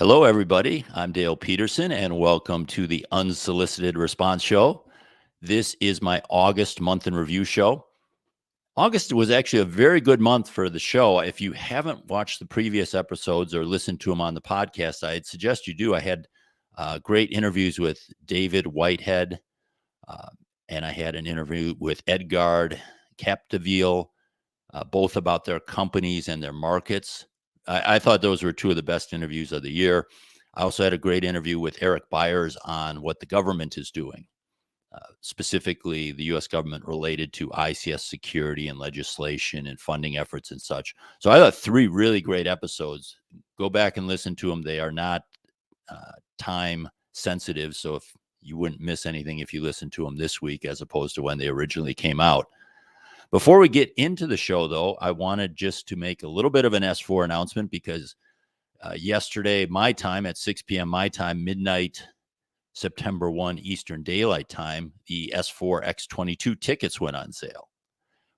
Hello, everybody. I'm Dale Peterson, and welcome to the Unsolicited Response Show. This is my August month in review show. August was actually a very good month for the show. If you haven't watched the previous episodes or listened to them on the podcast, I'd suggest you do. I had great interviews with David Whitehead, uh, and I had an interview with Edgard Capdeville, both about their companies and their markets. I thought those were two of the best interviews of the year. I also had a great interview with Eric Byers on what the government is doing, specifically the U.S. government related to ICS security and legislation and funding efforts and such. So I thought three really great episodes. Go back and listen to them. They are not time sensitive, so if you wouldn't miss anything if you listen to them this week as opposed to when they originally came out. Before we get into the show, though, I wanted just to make a little bit of an S4 announcement because yesterday, my time at 6 p.m. my time, midnight, September 1 Eastern Daylight Time, the S4 X22 tickets went on sale,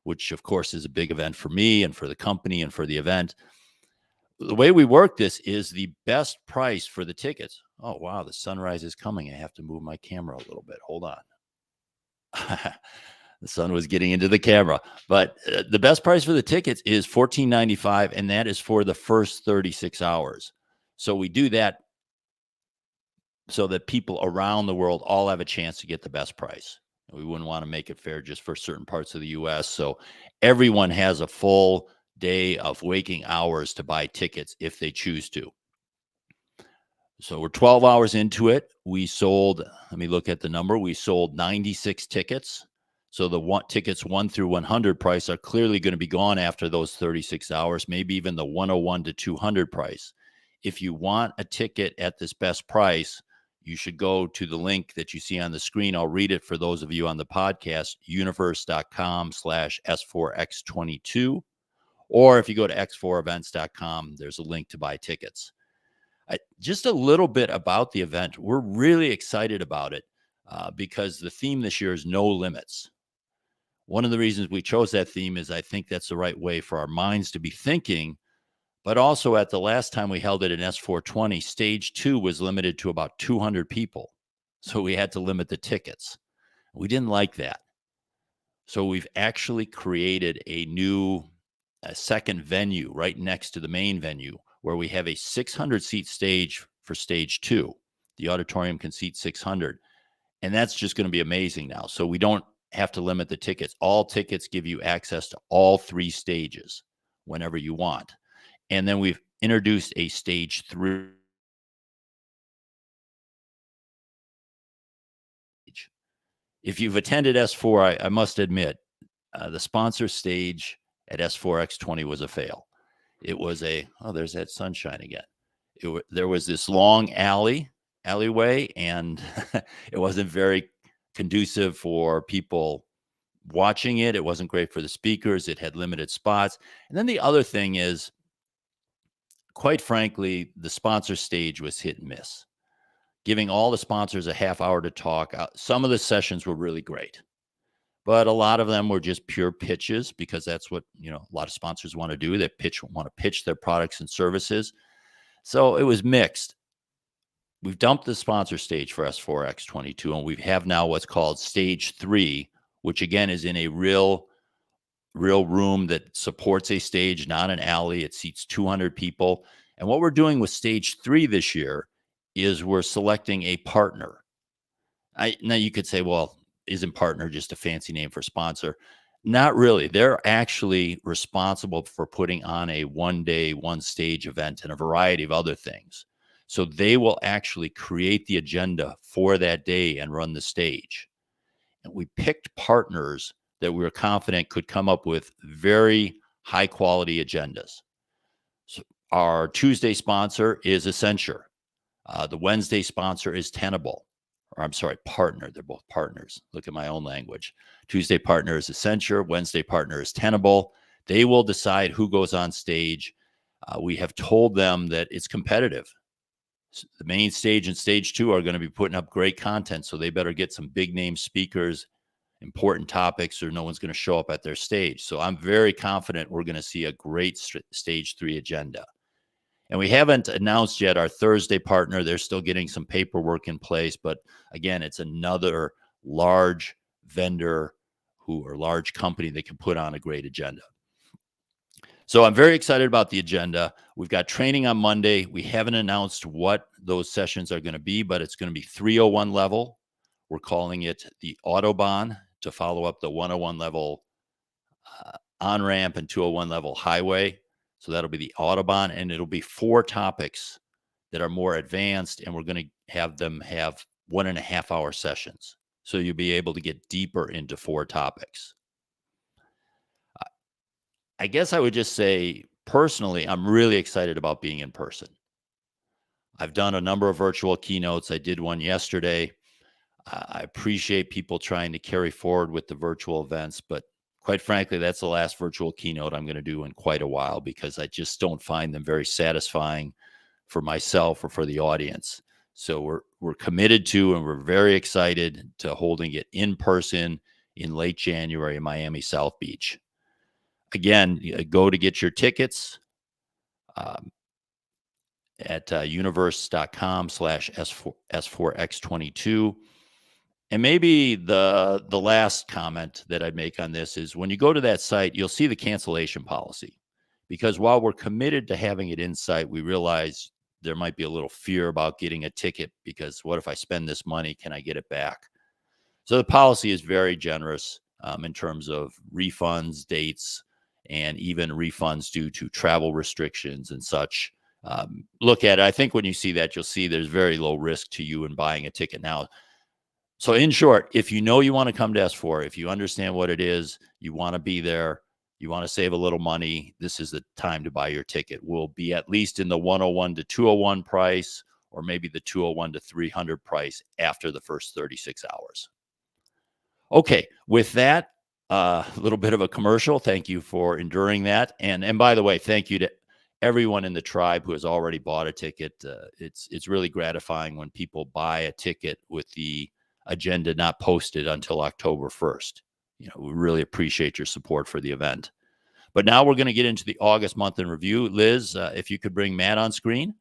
which, of course, is a big event for me and for the company and for the event. The way we work this is the best price for the tickets. Oh, wow, the sunrise is coming. I have to move my camera a little bit. Hold on. The sun was getting into the camera, but the best price for the tickets is $14.95, and that is for the first 36 hours. So we do that so that people around the world all have a chance to get the best price. We wouldn't want to make it fair just for certain parts of the U.S. So everyone has a full day of waking hours to buy tickets if they choose to. So we're 12 hours into it. We sold, let me look at the number. We sold 96 tickets. So the tickets 1 through 100 price are clearly going to be gone after those 36 hours, maybe even the 101 to 200 price. If you want a ticket at this best price, you should go to the link that you see on the screen. I'll read it for those of you on the podcast, universe.com/S4X22. Or if you go to x4events.com, there's a link to buy tickets. Just a little bit about the event. We're really excited about it because the theme this year is no limits. One of the reasons we chose that theme is I think that's the right way for our minds to be thinking. But also at the last time we held it in S420, stage 2 was limited to about 200 people. So we had to limit the tickets. We didn't like that. So we've actually created a second venue right next to the main venue where we have a 600-seat stage for stage 2. The auditorium can seat 600. And that's just going to be amazing now. So we don't have to limit the tickets. All tickets give you access to all 3 stages whenever you want. And then we've introduced a stage 3. If you've attended S4, I must admit, the sponsor stage at S4X20 was a fail. It was there's that sunshine again. There was this long alleyway, and it wasn't very conducive for people watching it. It wasn't great for the speakers. It had limited spots. And then the other thing is, quite frankly, the sponsor stage was hit and miss, giving all the sponsors a half hour to talk. Some of the sessions were really great, but a lot of them were just pure pitches because that's what, a lot of sponsors want to do. They want to pitch their products and services. So it was mixed. We've dumped the sponsor stage for S4X22, and we have now what's called stage 3, which again is in a real room that supports a stage, not an alley. It seats 200 people. And what we're doing with stage 3 this year is we're selecting a partner. Now you could say, well, isn't partner just a fancy name for sponsor? Not really. They're actually responsible for putting on a one-day, one-stage event and a variety of other things. So they will actually create the agenda for that day and run the stage. And we picked partners that we were confident could come up with very high-quality agendas. So our Tuesday sponsor is Accenture. The Wednesday sponsor is Tenable. Or I'm sorry, partner. They're both partners. Look at my own language. Tuesday partner is Accenture. Wednesday partner is Tenable. They will decide who goes on stage. We have told them that it's competitive. The main stage and stage 2 are going to be putting up great content, so they better get some big name speakers, important topics, or no one's going to show up at their stage. So I'm very confident we're going to see a great stage 3 agenda. And we haven't announced yet our Thursday partner. They're still getting some paperwork in place. But again, it's another large vendor or large company that can put on a great agenda. So I'm very excited about the agenda. We've got training on Monday. We haven't announced what those sessions are going to be, but it's going to be 301 level. We're calling it the Autobahn to follow up the 101 level on-ramp and 201 level highway. So that'll be the Autobahn, and it'll be 4 topics that are more advanced, and we're going to have them have 1.5 hour sessions. So you'll be able to get deeper into 4 topics. I guess I would just say, personally, I'm really excited about being in person. I've done a number of virtual keynotes. I did one yesterday. I appreciate people trying to carry forward with the virtual events, but quite frankly, that's the last virtual keynote I'm going to do in quite a while, because I just don't find them very satisfying for myself or for the audience. So we're committed to, and we're very excited to holding it in person in late January in Miami South Beach. Again, go to get your tickets at universe.com/S4X22. And maybe the last comment that I'd make on this is, when you go to that site, you'll see the cancellation policy. Because while we're committed to having it in site, we realize there might be a little fear about getting a ticket, because what if I spend this money? Can I get it back? So the policy is very generous in terms of refunds, dates, and even refunds due to travel restrictions and such. Look at it. I think when you see that, you'll see there's very low risk to you in buying a ticket now. So in short, if you know you want to come to S4, if you understand what it is, you want to be there, you want to save a little money, this is the time to buy your ticket. We'll be at least in the 101 to 201 price, or maybe the 201 to 300 price after the first 36 hours. Okay, with that, a little bit of a commercial. Thank you for enduring that. And by the way, thank you to everyone in the tribe who has already bought a ticket. It's really gratifying when people buy a ticket with the agenda not posted until October 1st. We really appreciate your support for the event. But now we're going to get into the August month in review. Liz, if you could bring Matt on screen.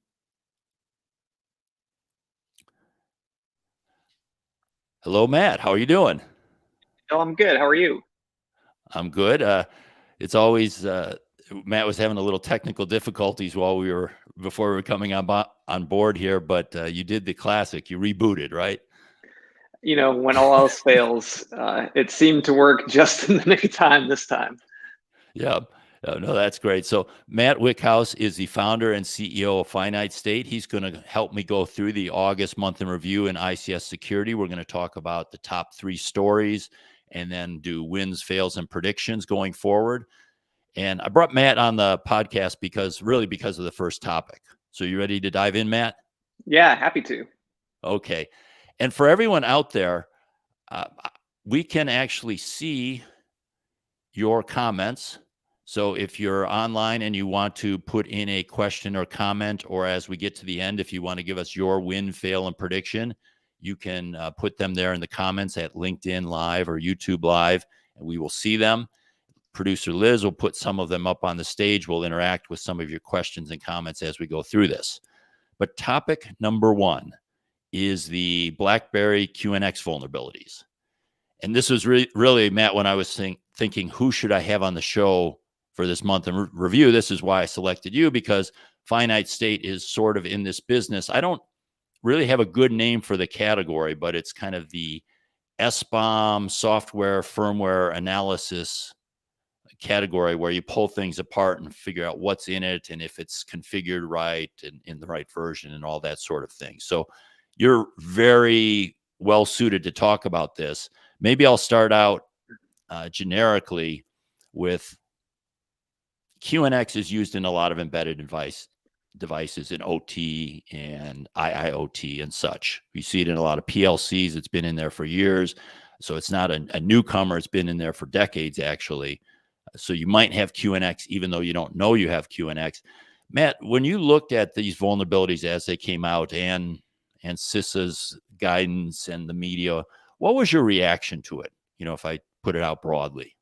Hello, Matt. How are you doing? Oh, I'm good. How are you? I'm good. It's always Matt was having a little technical difficulties before we were coming on board here, but you did the classic. You rebooted, right? When all else fails, it seemed to work just in the nick of time this time. Yeah. No, that's great. So Matt Wyckhouse is the founder and CEO of Finite State. He's going to help me go through the August month in review in ICS security. We're going to talk about the top 3 stories and then do wins, fails, and predictions going forward. And I brought Matt on the podcast because of the first topic. So you ready to dive in, Matt? Yeah, happy to. Okay. And for everyone out there, we can actually see your comments. So if you're online and you want to put in a question or comment, or as we get to the end, if you want to give us your win, fail, and prediction, you can put them there in the comments at LinkedIn Live or YouTube Live, and we will see them. Producer Liz will put some of them up on the stage. We'll interact with some of your questions and comments as we go through this. But topic number 1 is the Blackberry QNX vulnerabilities. And this was really, Matt, when I was thinking, who should I have on the show for this month in review? This is why I selected you, because Finite State is sort of in this business. I don't really have a good name for the category, but it's kind of the SBOM software firmware analysis category, where you pull things apart and figure out what's in it and if it's configured right and in the right version and all that sort of thing. So you're very well suited to talk about this. Maybe I'll start out generically with QNX is used in a lot of embedded devices in OT and IIoT and such. You see it in a lot of PLCs. It's been in there for years. So it's not a newcomer. It's been in there for decades, actually. So you might have QNX even though you don't know you have QNX. Matt, when you looked at these vulnerabilities as they came out and CISA's guidance and the media, what was your reaction to it? If I put it out broadly.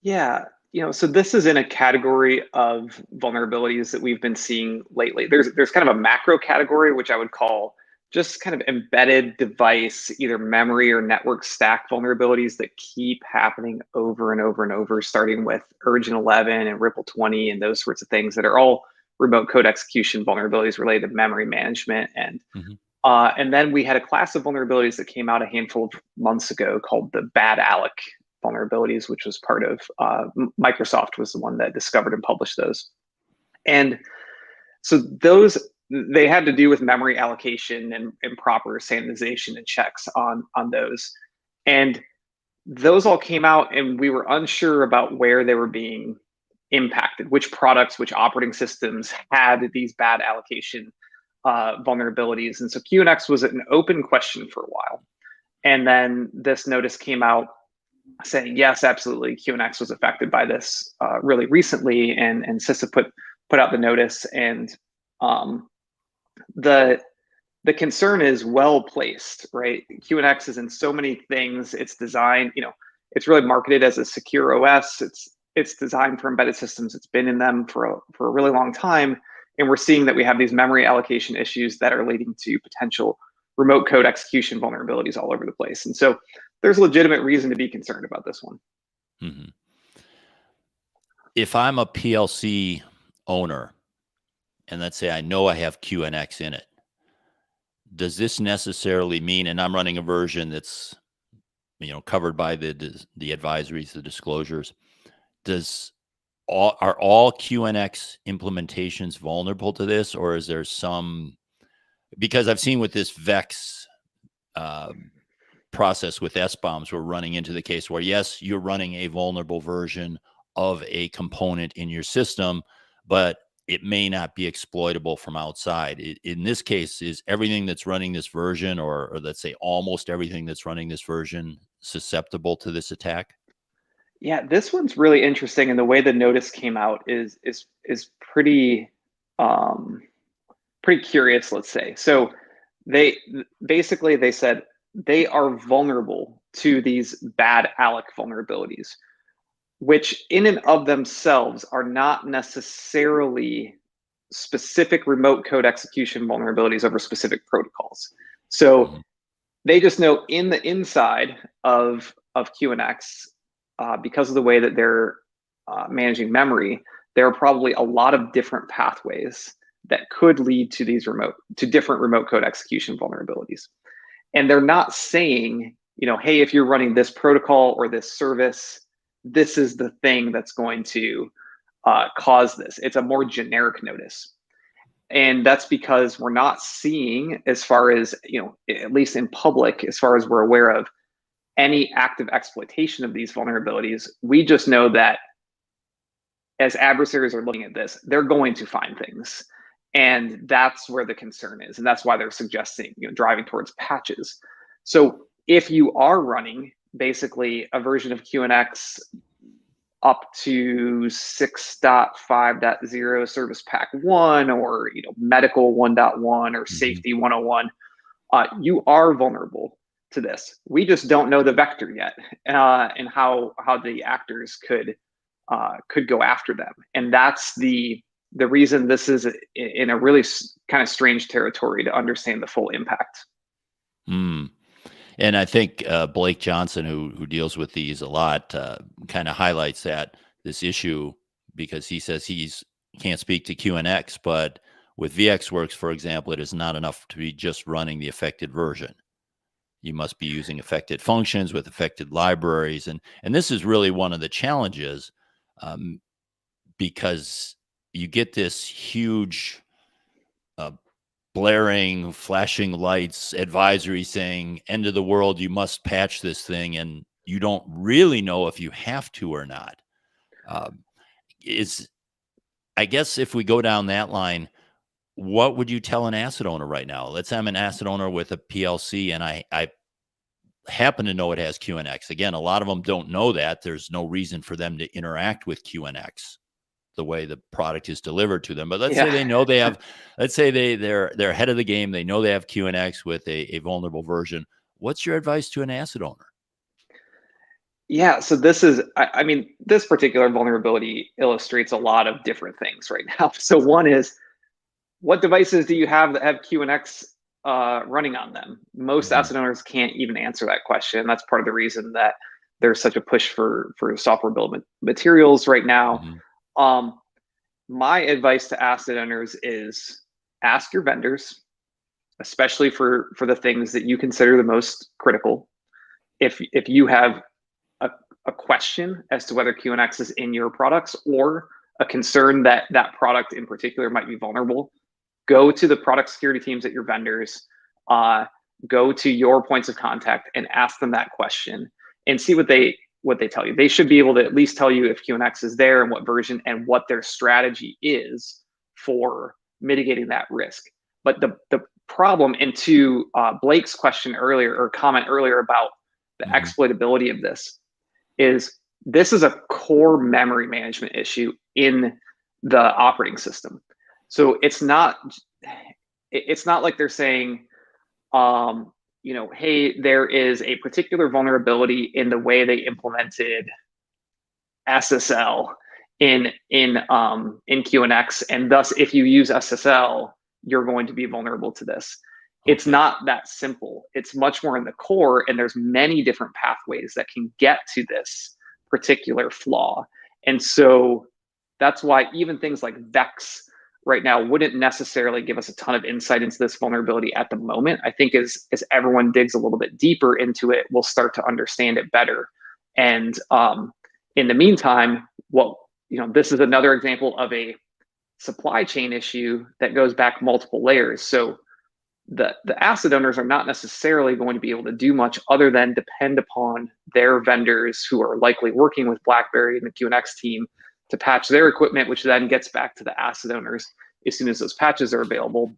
Yeah, So this is in a category of vulnerabilities that we've been seeing lately. There's kind of a macro category, which I would call just kind of embedded device, either memory or network stack vulnerabilities that keep happening over and over and over, starting with Urgent 11 and Ripple 20 and those sorts of things that are all remote code execution vulnerabilities related to memory management. And then we had a class of vulnerabilities that came out a handful of months ago called the bad Alec vulnerabilities, which was part of Microsoft was the one that discovered and published those. And so they had to do with memory allocation and proper sanitization and checks on those. And those all came out and we were unsure about where they were being impacted, which products, which operating systems had these bad allocation vulnerabilities. And so QNX was an open question for a while. And then this notice came out saying, yes, absolutely, QNX was affected by this really recently, and CISA put out the notice, and the concern is well placed, right? QNX is in so many things. It's designed, it's really marketed as a secure OS. It's designed for embedded systems. It's been in them for a really long time, and we're seeing that we have these memory allocation issues that are leading to potential remote code execution vulnerabilities all over the place. And so there's legitimate reason to be concerned about this one. Mm-hmm. If I'm a PLC owner, and let's say I know I have QNX in it, does this necessarily mean, and I'm running a version that's, covered by the advisories, the disclosures, are all QNX implementations vulnerable to this, or is there some? Because I've seen with this VEX process with SBOMs, we're running into the case where, yes, you're running a vulnerable version of a component in your system, but it may not be exploitable from outside. In this case, is everything that's running this version, or let's say almost everything that's running this version, susceptible to this attack? Yeah, this one's really interesting, and the way the notice came out is pretty pretty curious, let's say. So they said they are vulnerable to these bad Alec vulnerabilities, which in and of themselves are not necessarily specific remote code execution vulnerabilities over specific protocols. So they just know in the inside of QNX, because of the way that they're managing memory, there are probably a lot of different pathways that could lead to different remote code execution vulnerabilities. And they're not saying, hey, if you're running this protocol or this service, this is the thing that's going to cause this. It's a more generic notice. And that's because we're not seeing, as far as, at least in public, as far as we're aware of, any active exploitation of these vulnerabilities. We just know that as adversaries are looking at this, they're going to find things. And that's where the concern is. And that's why they're suggesting, driving towards patches. So if you are running basically a version of QNX up to 6.5.0 service pack 1, or medical 1.1 or safety 101, you are vulnerable to this. We just don't know the vector yet, and how the actors could go after them. And that's the reason this is in a really kind of strange territory to understand the full impact. And I think Blake Johnson, who deals with these a lot, kind of highlights this issue, because he says can't speak to QNX, but with VxWorks, for example, it is not enough to be just running the affected version. You must be using affected functions with affected libraries. And this is really one of the challenges, because you get this huge blaring, flashing lights advisory saying, end of the world, you must patch this thing. And you don't really know if you have to or not. I guess if we go down that line, what would you tell an asset owner right now? Let's say I'm an asset owner with a PLC and I happen to know it has QNX. Again, a lot of them don't know that. There's no reason for them to interact with QNX the way the product is delivered to them. But let's say they know they have, let's say they're ahead of the game. They know they have QNX with a vulnerable version. What's your advice to an asset owner? Yeah, so this is, I mean, this particular vulnerability illustrates a lot of different things right now. So one is, what devices do you have that have QNX running on them? Most Mhm, asset owners can't even answer that question. That's part of the reason that there's such a push for software build materials right now. mhm, Um, my advice to asset owners is ask your vendors, especially for the things that you consider the most critical. If you have a, a question as to whether QNX is in your products or a concern that that product in particular might be vulnerable, go to the product security teams at your vendors, uh, go to your points of contact and ask them that question and see what they tell you. They should be able to at least tell you if QNX is there and what version and what their strategy is for mitigating that risk. But the problem, and to Blake's question earlier or comment earlier about the mhm. exploitability of this is a core memory management issue in the operating system. So it's not like they're saying, hey, there is a particular vulnerability in the way they implemented SSL in QNX, and thus if you use SSL, you're going to be vulnerable to this. It's Okay. not that simple. It's much more in the core, and there's many different pathways that can get to this particular flaw. And so that's why even things like Vex right now wouldn't necessarily give us a ton of insight into this vulnerability at the moment. I think as everyone digs a little bit deeper into it, we'll start to understand it better. And in the meantime, this is another example of a supply chain issue that goes back multiple layers. So the asset owners are not necessarily going to be able to do much other than depend upon their vendors who are likely working with Blackberry and the QNX team to patch their equipment, which then gets back to the asset owners as soon as those patches are available.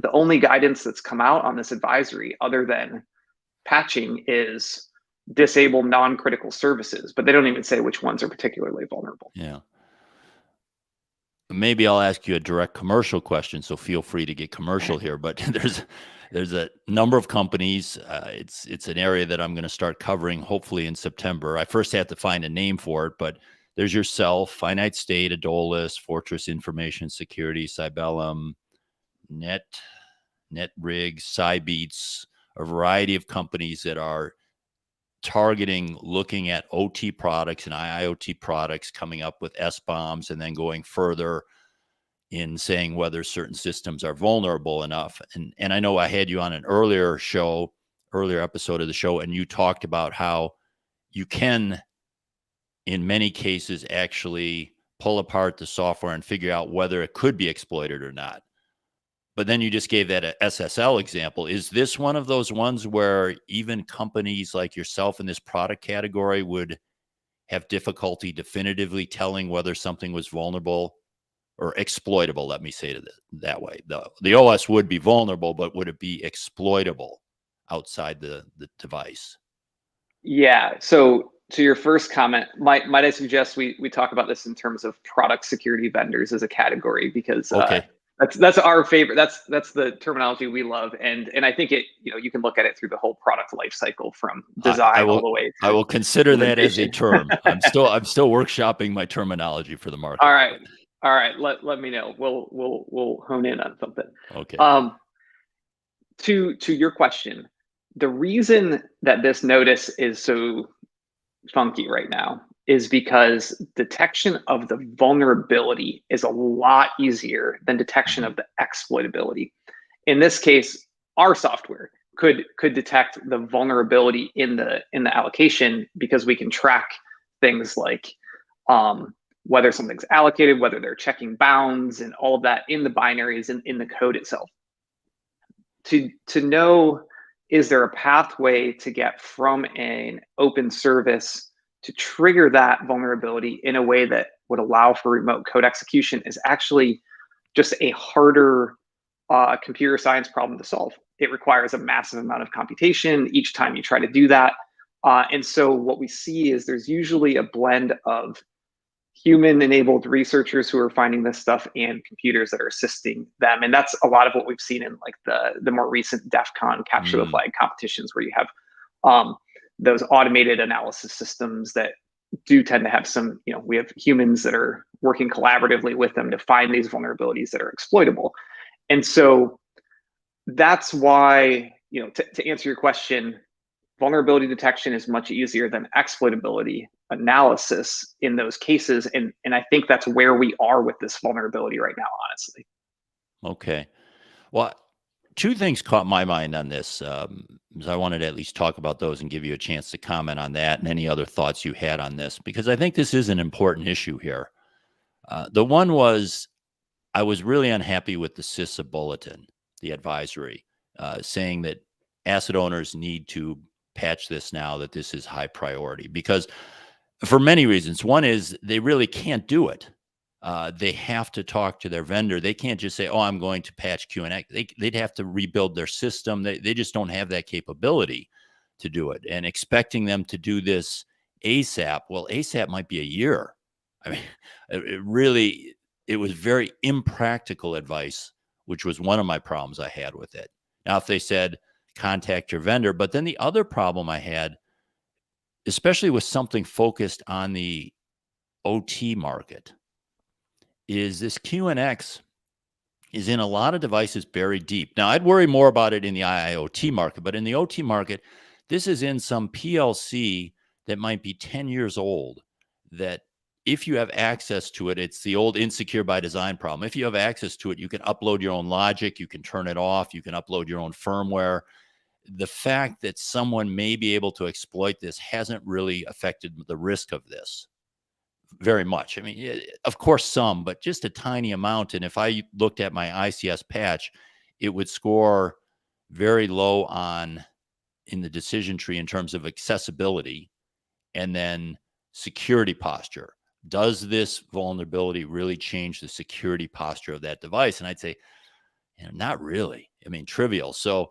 The only guidance that's come out on this advisory, other than patching, is disable non-critical services, but they don't even say which ones are particularly vulnerable. Yeah. Maybe I'll ask you a direct commercial question, so feel free to get commercial here. But there's a number of companies. It's an area that I'm going to start covering hopefully in September. I first have to find a name for it, but there's yourself, Finite State, Adolis, Fortress Information Security, Cybellum, NetRigs, Cybeats, a variety of companies that are targeting looking at OT products and IoT products, coming up with SBOMs, and then going further in saying whether certain systems are vulnerable enough. And I know I had you on an earlier episode of the show, and you talked about how you can, in many cases, actually pull apart the software and figure out whether it could be exploited or not. But then you just gave that a SSL example. Is this one of those ones where even companies like yourself in this product category would have difficulty definitively telling whether something was vulnerable or exploitable? Let me say it that way. The OS would be vulnerable, but would it be exploitable outside the device? Yeah. So to your first comment, might I suggest we talk about this in terms of product security vendors as a category, because Okay. that's our favorite. That's the terminology we love, and I think you can look at it through the whole product life cycle from I design all will the way I to will consider that as a implementation. term. I'm still workshopping my terminology for the All market. right, But all right. Let me know. We'll hone in on something. okay. Um, to your question, the reason that this notice is so funky right now is because detection of the vulnerability is a lot easier than detection Mhm. of the exploitability. In this case, our software could detect the vulnerability in the allocation, because we can track things like whether something's allocated, whether they're checking bounds, and all of that in the binaries and in the code itself. To know, is there a pathway to get from an open service to trigger that vulnerability in a way that would allow for remote code execution, is actually just a harder computer science problem to solve. It requires a massive amount of computation each time you try to do that. And so what we see is there's usually a blend of human enabled researchers who are finding this stuff and computers that are assisting them. And that's a lot of what we've seen in like the more recent DEF CON capture the Mm, flag competitions, where you have um, those automated analysis systems that do tend to have some, we have humans that are working collaboratively with them to find these vulnerabilities that are exploitable. And so that's why, to answer your question, vulnerability detection is much easier than exploitability analysis in those cases. And I think that's where we are with this vulnerability right now, honestly. Okay. Well, two things caught my mind on this. I wanted to at least talk about those and give you a chance to comment on that and any other thoughts you had on this, because I think this is an important issue here. The one was, I was really unhappy with the CISA bulletin, the advisory, saying that asset owners need to patch this now, that this is high priority, because for many reasons. One is they really can't do it. They have to talk to their vendor. They can't just say, "Oh, I'm going to patch QNX." They'd have to rebuild their system. They just don't have that capability to do it. And expecting them to do this ASAP, well, ASAP might be a year. I mean, it was very impractical advice, which was one of my problems I had with it. Now, if they said, contact your vendor, but then the other problem I had, especially with something focused on the OT market, is this QNX is in a lot of devices buried deep. Now, I'd worry more about it in the IoT market, but in the OT market, this is in some PLC that might be 10 years old, that if you have access to it, it's the old insecure by design problem. If you have access to it, you can upload your own logic, you can turn it off, you can upload your own firmware. The fact that someone may be able to exploit this hasn't really affected the risk of this very much. I mean, of course, some, but just a tiny amount. And if I looked at my ICS patch, it would score very low in the decision tree in terms of accessibility and then security posture. Does this vulnerability really change the security posture of that device? And I'd say, not really. I mean, trivial. So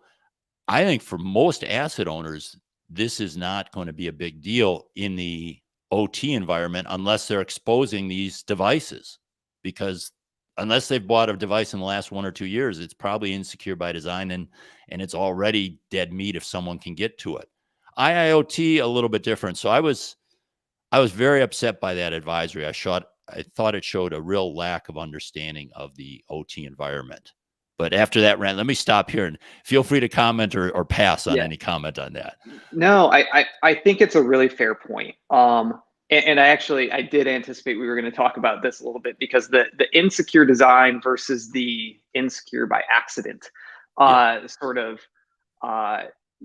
I think for most asset owners, this is not going to be a big deal in the OT environment unless they're exposing these devices, because unless they've bought a device in the last 1 or 2 years, it's probably insecure by design, and it's already dead meat if someone can get to it. IIoT, a little bit different. So I was very upset by that advisory. I thought it showed a real lack of understanding of the OT environment. But after that rant, let me stop here and feel free to comment or pass on any comment on that. No, I think it's a really fair point. And I did anticipate we were going to talk about this a little bit, because the insecure design versus the insecure by accident sort of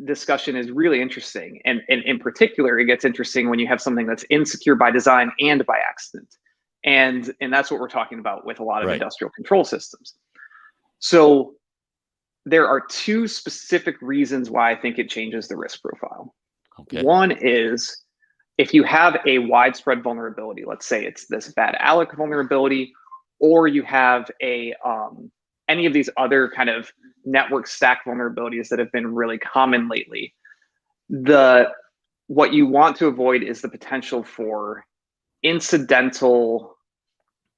discussion is really interesting. And in particular, it gets interesting when you have something that's insecure by design and by accident. And that's what we're talking about with a lot of industrial control systems. So there are two specific reasons why I think it changes the risk profile. Okay. One is if you have a widespread vulnerability, let's say it's this bad Alec vulnerability, or you have any of these other kind of network stack vulnerabilities that have been really common lately. What you want to avoid is the potential for incidental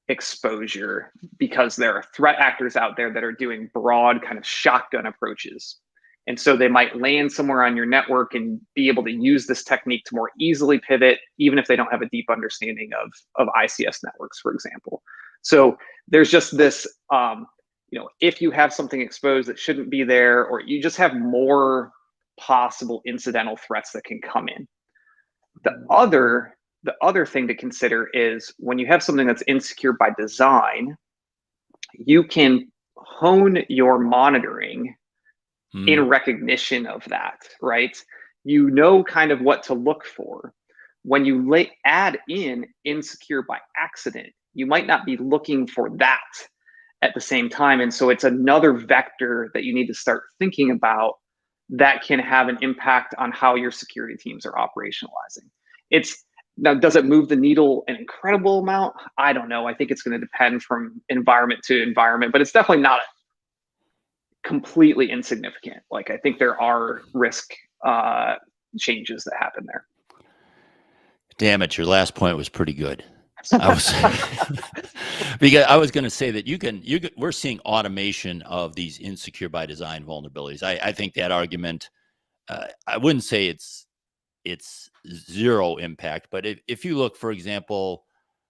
exposure, because there are threat actors out there that are doing broad kind of shotgun approaches. And so they might land somewhere on your network and be able to use this technique to more easily pivot, even if they don't have a deep understanding of ICS networks, for example. So there's just this, if you have something exposed that shouldn't be there, or you just have more possible incidental threats that can come in. The other thing to consider is when you have something that's insecure by design, you can hone your monitoring in recognition of that, right? You know kind of what to look for. When you add in insecure by accident, you might not be looking for that at the same time. And so it's another vector that you need to start thinking about that can have an impact on how your security teams are operationalizing. Now, does it move the needle an incredible amount? I don't know. I think it's going to depend from environment to environment, but it's definitely not completely insignificant. Like, I think there are risk changes that happen there. Damn it, your last point was pretty good. Because I was going to say that we're seeing automation of these insecure by design vulnerabilities. I think that argument, I wouldn't say it's it's zero impact. But if you look, for example,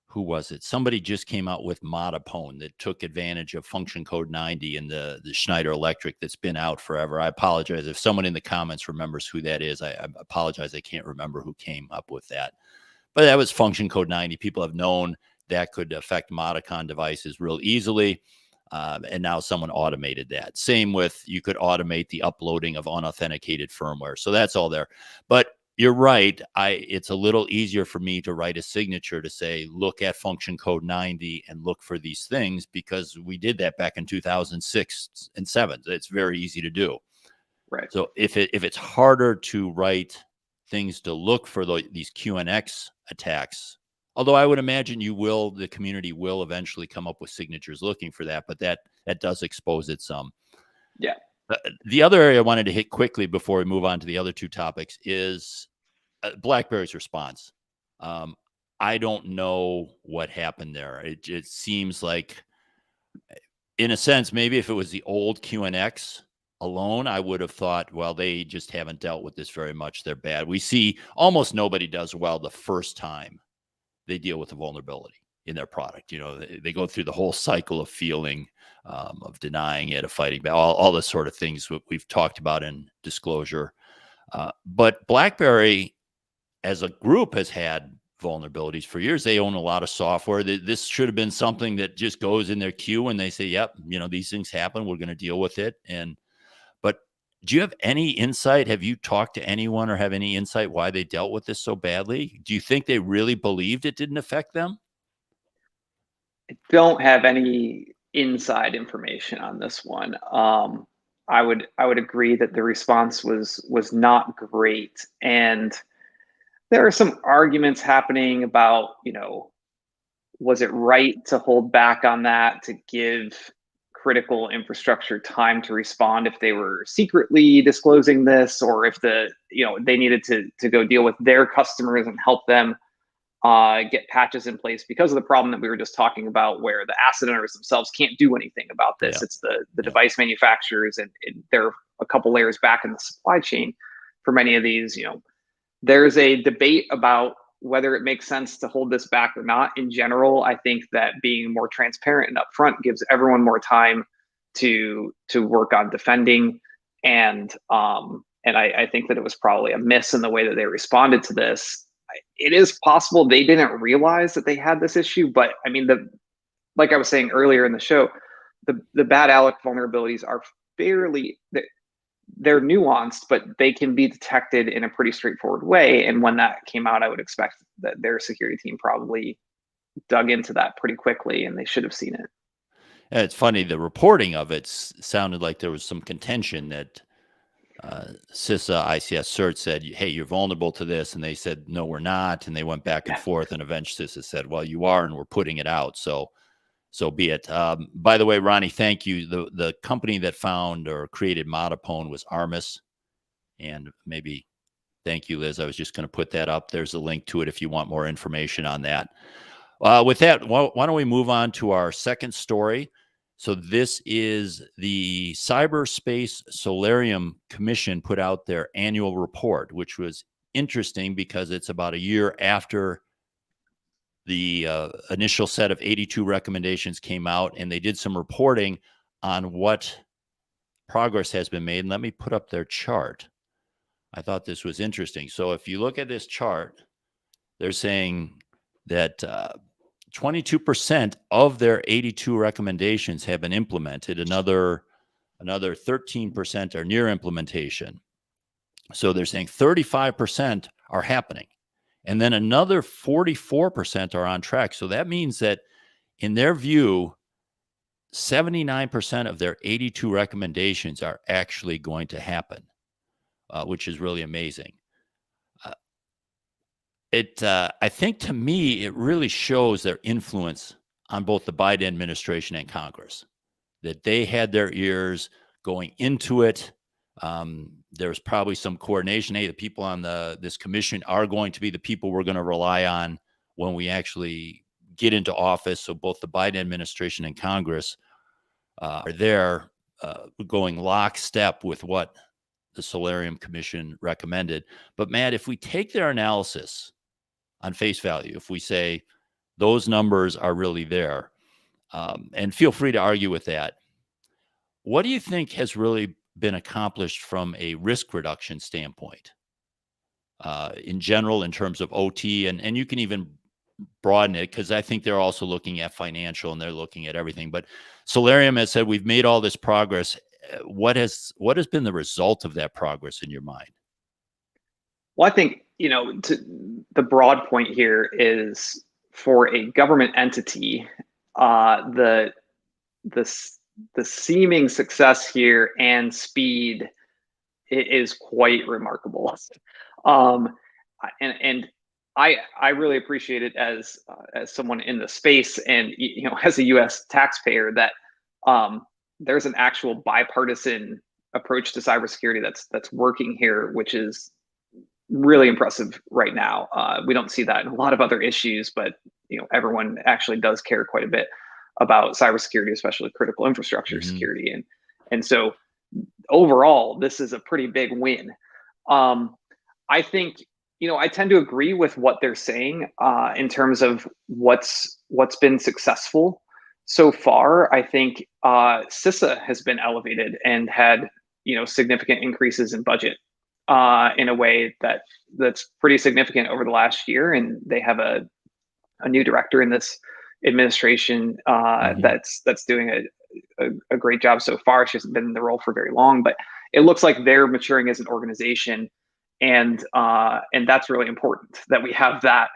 who was it? Somebody just came out with Modapone that took advantage of function code 90 and the Schneider Electric that's been out forever. I apologize if someone in the comments remembers who that is. I apologize. I can't remember who came up with that. But that was function code 90. People have known that could affect Modicon devices real easily. And now someone automated that. Same with, you could automate the uploading of unauthenticated firmware. So that's all there. But you're right. It's a little easier for me to write a signature to say, look at function code 90 and look for these things, because we did that back in 2006 and 7. It's very easy to do. Right. So if it's harder to write things to look for these QNX attacks, although I would imagine the community will eventually come up with signatures looking for that, but that does expose it some. Yeah. The other area I wanted to hit quickly before we move on to the other two topics is BlackBerry's response. I don't know what happened there. It seems like, in a sense, maybe if it was the old QNX alone, I would have thought, well, they just haven't dealt with this very much. They're bad. We see almost nobody does well the first time they deal with a vulnerability in their product. They go through the whole cycle of feeling, of denying it, of fighting back, all the sort of things we've talked about in disclosure. But BlackBerry as a group has had vulnerabilities for years. They own a lot of software. This should have been something that just goes in their queue and they say, yep, these things happen. We're going to deal with it. But do you have any insight? Have you talked to anyone or have any insight why they dealt with this so badly? Do you think they really believed it didn't affect them? I don't have any inside information on this one. I would agree that the response was not great, and there are some arguments happening about, was it right to hold back on that, to give critical infrastructure time to respond if they were secretly disclosing this, or if they needed to go deal with their customers and help them get patches in place because of the problem that we were just talking about, where the asset owners themselves can't do anything about this. Yeah. It's the device manufacturers, and they're a couple layers back in the supply chain for many of these. There's a debate about whether it makes sense to hold this back or not. In general, I think that being more transparent and upfront gives everyone more time to work on defending. And I think that it was probably a miss in the way that they responded to this. It is possible they didn't realize that they had this issue, but I mean, like I was saying earlier in the show, the bad Alec vulnerabilities are they're nuanced, but they can be detected in a pretty straightforward way. And when that came out, I would expect that their security team probably dug into that pretty quickly, and they should have seen it. And it's funny, the reporting of it sounded like there was some contention that CISA, ICS CERT said, hey, you're vulnerable to this. And they said, no, we're not. And they went back and forth. And eventually CISA said, well, you are, and we're putting it out. So be it. By the way, Ronnie, thank you. The company that found or created Modapone was Armis. And maybe, thank you, Liz. I was just going to put that up. There's a link to it if you want more information on that. With that, why don't we move on to our second story? So this is the Cyberspace Solarium Commission put out their annual report, which was interesting because it's about a year after the initial set of 82 recommendations came out, and they did some reporting on what progress has been made. And let me put up their chart. I thought this was interesting. So if you look at this chart, they're saying that 22% of their 82 recommendations have been implemented. Another 13% are near implementation. So they're saying 35% are happening. And then another 44% are on track. So that means that in their view, 79% of their 82 recommendations are actually going to happen, which is really amazing. I think, to me, it really shows their influence on both the Biden administration and Congress, that they had their ears going into it. There's probably some coordination. Hey, the people on this commission are going to be the people we're going to rely on when we actually get into office. So both the Biden administration and Congress are there going lockstep with what the Solarium Commission recommended. But Matt, if we take their analysis on face value, if we say those numbers are really there, and feel free to argue with that, what do you think has really been accomplished from a risk reduction standpoint in general in terms of OT? And you can even broaden it, because I think they're also looking at financial and they're looking at everything. But Solarium has said we've made all this progress. What has been the result of that progress in your mind? Well, I think, the broad point here is, for a government entity, the seeming success here and speed is quite remarkable. Um, and I really appreciate it as someone in the space, and as a U.S. taxpayer, that there's an actual bipartisan approach to cybersecurity that's working here, which is really impressive right now. We don't see that in a lot of other issues, but everyone actually does care quite a bit about cybersecurity, especially critical infrastructure security, and so overall, this is a pretty big win. I think I tend to agree with what they're saying in terms of what's been successful so far. I think CISA has been elevated and had significant increases in budget in a way that's pretty significant over the last year, and they have a new director in this administration that's doing a great job so far. She hasn't been in the role for very long, but it looks like they're maturing as an organization, and that's really important that we have that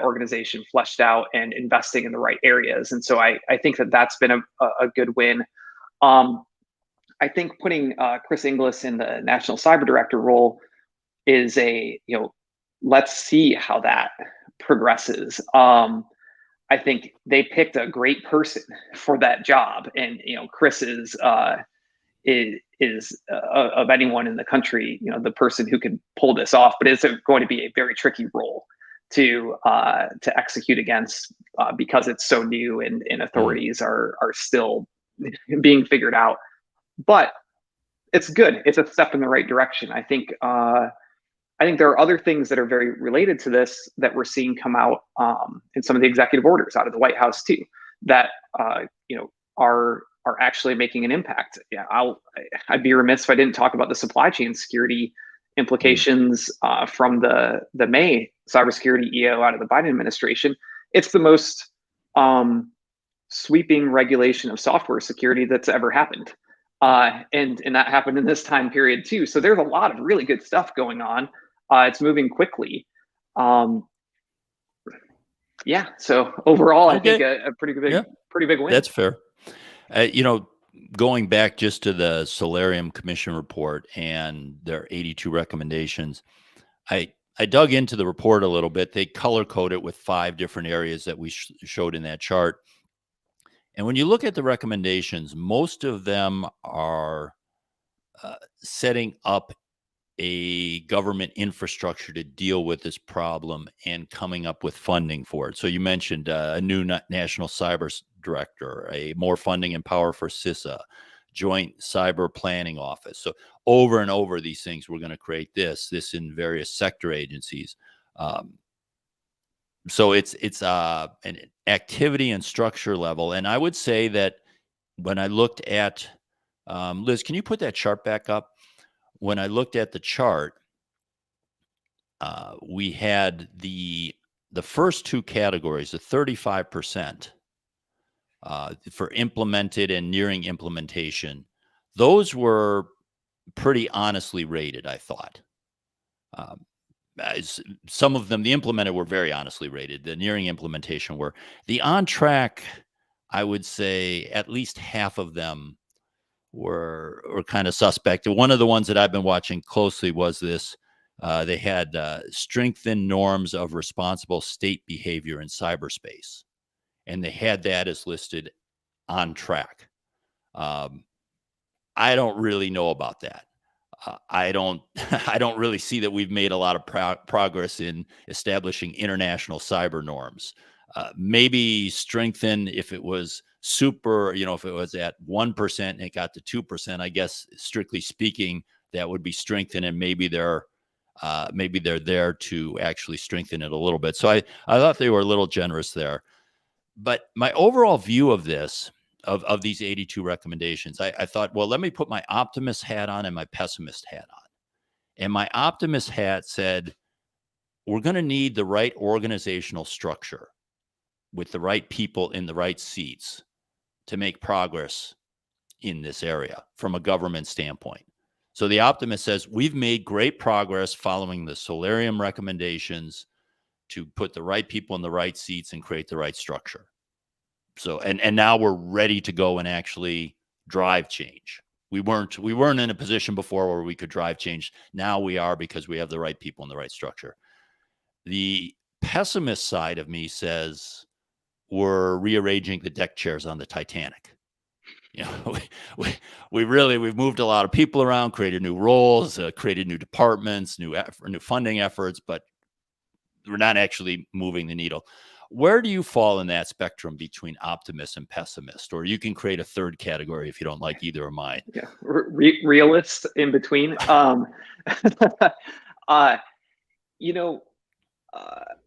organization fleshed out and investing in the right areas. And so I think that's been a good win. I think putting Chris Inglis in the National Cyber Director role is let's see how that progresses. I think they picked a great person for that job, and Chris is of anyone in the country, the person who can pull this off. But it's going to be a very tricky role to execute against because it's so new, and authorities are still being figured out. But it's good. It's a step in the right direction. I think there are other things that are very related to this that we're seeing come out in some of the executive orders out of the White House too, that are actually making an impact. Yeah, I'd be remiss if I didn't talk about the supply chain security implications from the May cybersecurity EO out of the Biden administration. It's the most sweeping regulation of software security that's ever happened. And that happened in this time period too. So there's a lot of really good stuff going on. It's moving quickly. Yeah. So overall, I think a pretty big win. That's fair. Going back just to the Solarium Commission report and their 82 recommendations, I dug into the report a little bit. They color code it with 5 different areas that we showed in that chart. And when you look at the recommendations, most of them are setting up a government infrastructure to deal with this problem and coming up with funding for it. So you mentioned a new national cyber director, a more funding and power for CISA, joint cyber planning office. So over and over these things, we're going to create this in various sector agencies. So it's an activity and structure level. And I would say that when I looked at, Liz, can you put that chart back up? When I looked at the chart, we had the first 2 categories, the 35% for implemented and nearing implementation. Those were pretty honestly rated, I thought. Some of them, the implemented, were very honestly rated. The nearing implementation were. The on track, I would say at least half of them were kind of suspect. One of the ones that I've been watching closely was this. They had strengthened norms of responsible state behavior in cyberspace, and they had that as listed on track. I don't really know about that. I don't really see that we've made a lot of progress in establishing international cyber norms. Maybe strengthen if it was super, if it was at 1% and it got to 2%, I guess, strictly speaking, that would be strengthened, and maybe they're there to actually strengthen it a little bit. So I thought they were a little generous there. But my overall view of this, of these 82 recommendations, I thought, well, let me put my optimist hat on and my pessimist hat on. And my optimist hat said, we're going to need the right organizational structure with the right people in the right seats to make progress in this area from a government standpoint. So the optimist says, we've made great progress following the Solarium recommendations to put the right people in the right seats and create the right structure. So, and now we're ready to go and actually drive change. We weren't in a position before where we could drive change. Now we are, because we have the right people in the right structure. The pessimist side of me says we're rearranging the deck chairs on the Titanic. You know, we've moved a lot of people around, created new roles, created new departments, new funding efforts, but we're not actually moving the needle. Where do you fall in that spectrum between optimist and pessimist? Or you can create a third category if you don't like either of mine. Yeah, realist in between. You know,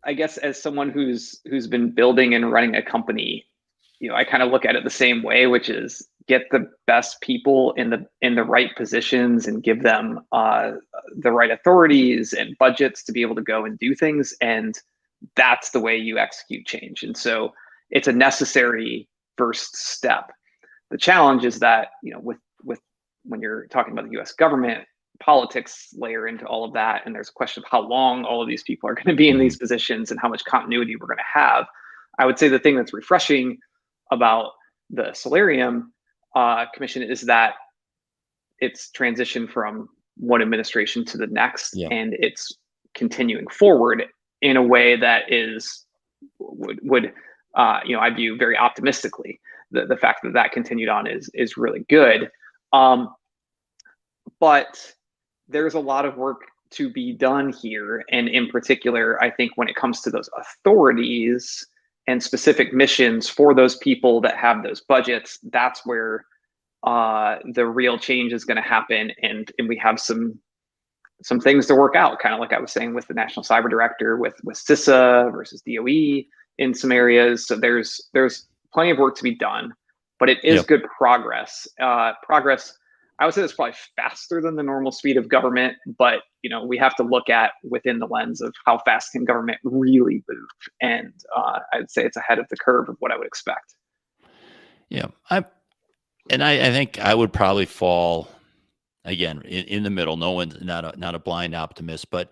I guess as someone who's been building and running a company, you know, I kind of look at it the same way, which is get the best people in the right positions and give them the right authorities and budgets to be able to go and do things, and that's the way you execute change. And so it's a necessary first step. The challenge is that, you know, with when you're talking about the U.S. government, politics layer into all of that, and there's a question of how long all of these people are going to be in these positions and how much continuity we're going to have. I would say the thing that's refreshing about the Solarium Commission is that it's transitioned from one administration to the next, and it's continuing forward in a way that would I view very optimistically. The fact that continued on is really good. But there's a lot of work to be done here. And in particular, I think when it comes to those authorities and specific missions for those people that have those budgets, that's where the real change is going to happen. And we have some things to work out, kind of like I was saying with the National Cyber Director, with CISA versus DOE in some areas. So there's plenty of work to be done, but it is good progress. Progress, I would say, it's probably faster than the normal speed of government, but you know, we have to look at within the lens of how fast can government really move, and I'd say it's ahead of the curve of what I would expect. Yeah, I think I would probably fall again in the middle. No one's not a blind optimist, but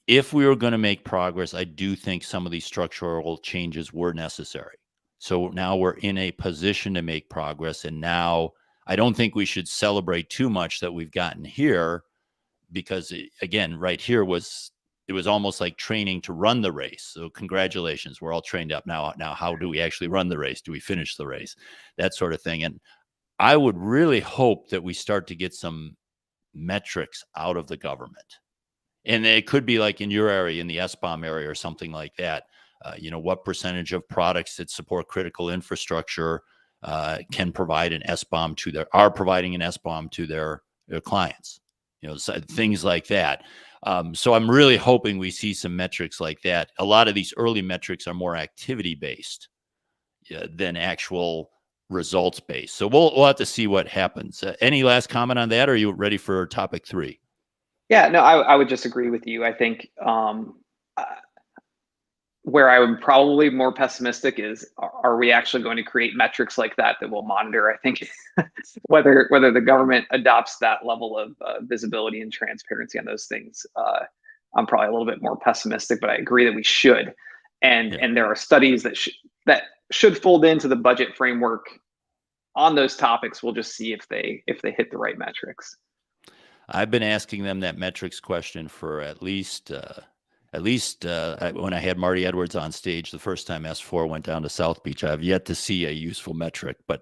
if we were going to make progress, I do think some of these structural changes were necessary. So now we're in a position to make progress, and now I don't think we should celebrate too much that we've gotten here, because again, right here it was almost like training to run the race. So congratulations, we're all trained up now. Now, how do we actually run the race? Do we finish the race? That sort of thing. And I would really hope that we start to get some metrics out of the government. And it could be like in your area, in the SBOM area or something like that. You know, what percentage of products that support critical infrastructure can provide an SBOM are providing an SBOM to their clients, you know, so things like that. So I'm really hoping we see some metrics like that. A lot of these early metrics are more activity based than actual results based. So we'll have to see what happens. Any last comment on that? Or are you ready for topic 3? Yeah, no, I would just agree with you. I think where I would probably more pessimistic is, are we actually going to create metrics like that we'll monitor? I think whether the government adopts that level of visibility and transparency on those things, I'm probably a little bit more pessimistic, but I agree that we should. And there are studies that should fold into the budget framework on those topics. We'll just see if they hit the right metrics. I've been asking them that metrics question for at least when I had Marty Edwards on stage the first time S4 went down to South Beach. I have yet to see a useful metric, but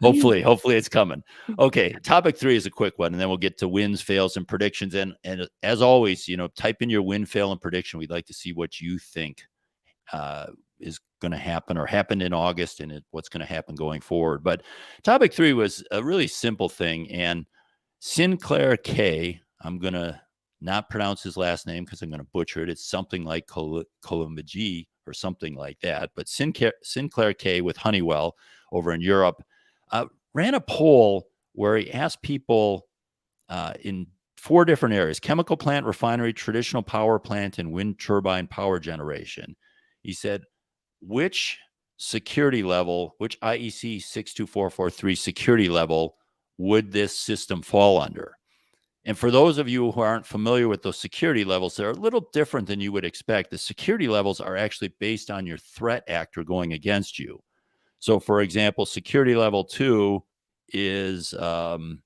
hopefully it's coming. Okay, topic 3 is a quick one, and then we'll get to wins, fails, and predictions. And as always, you know, type in your win, fail, and prediction. We'd like to see what you think is going to happen or happened in August, and what's going to happen going forward. But topic 3 was a really simple thing, and Sinclair K, I'm going to not pronounce his last name because I'm going to butcher it. It's something like Colombagy or something like that. But Sinclair K with Honeywell over in Europe ran a poll where he asked people in 4 different areas: chemical plant, refinery, traditional power plant, and wind turbine power generation. He said, which security level, which IEC 62443 security level would this system fall under? And for those of you who aren't familiar with those security levels, they're a little different than you would expect. The security levels are actually based on your threat actor going against you. So, for example, security level 2 is an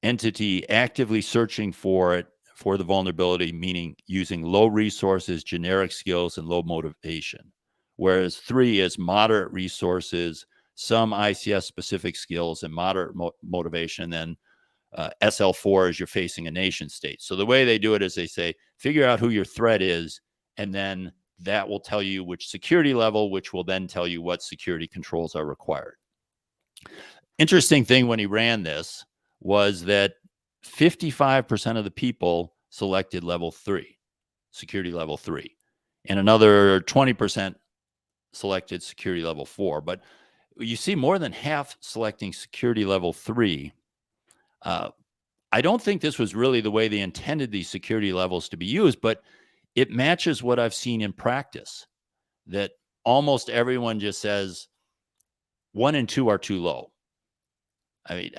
entity actively searching for the vulnerability, meaning using low resources, generic skills, and low motivation. Whereas 3 is moderate resources, some ICS specific skills, and moderate motivation. Then SL4 is you're facing a nation state. So the way they do it is they say, figure out who your threat is, and then that will tell you which security level, which will then tell you what security controls are required. Interesting thing when he ran this was that 55% of the people selected level 3, security level 3, and another 20% selected security level 4. But you see more than half selecting security level 3. I don't think this was really the way they intended these security levels to be used, but it matches what I've seen in practice, that almost everyone just says 1 and 2 are too low. I mean,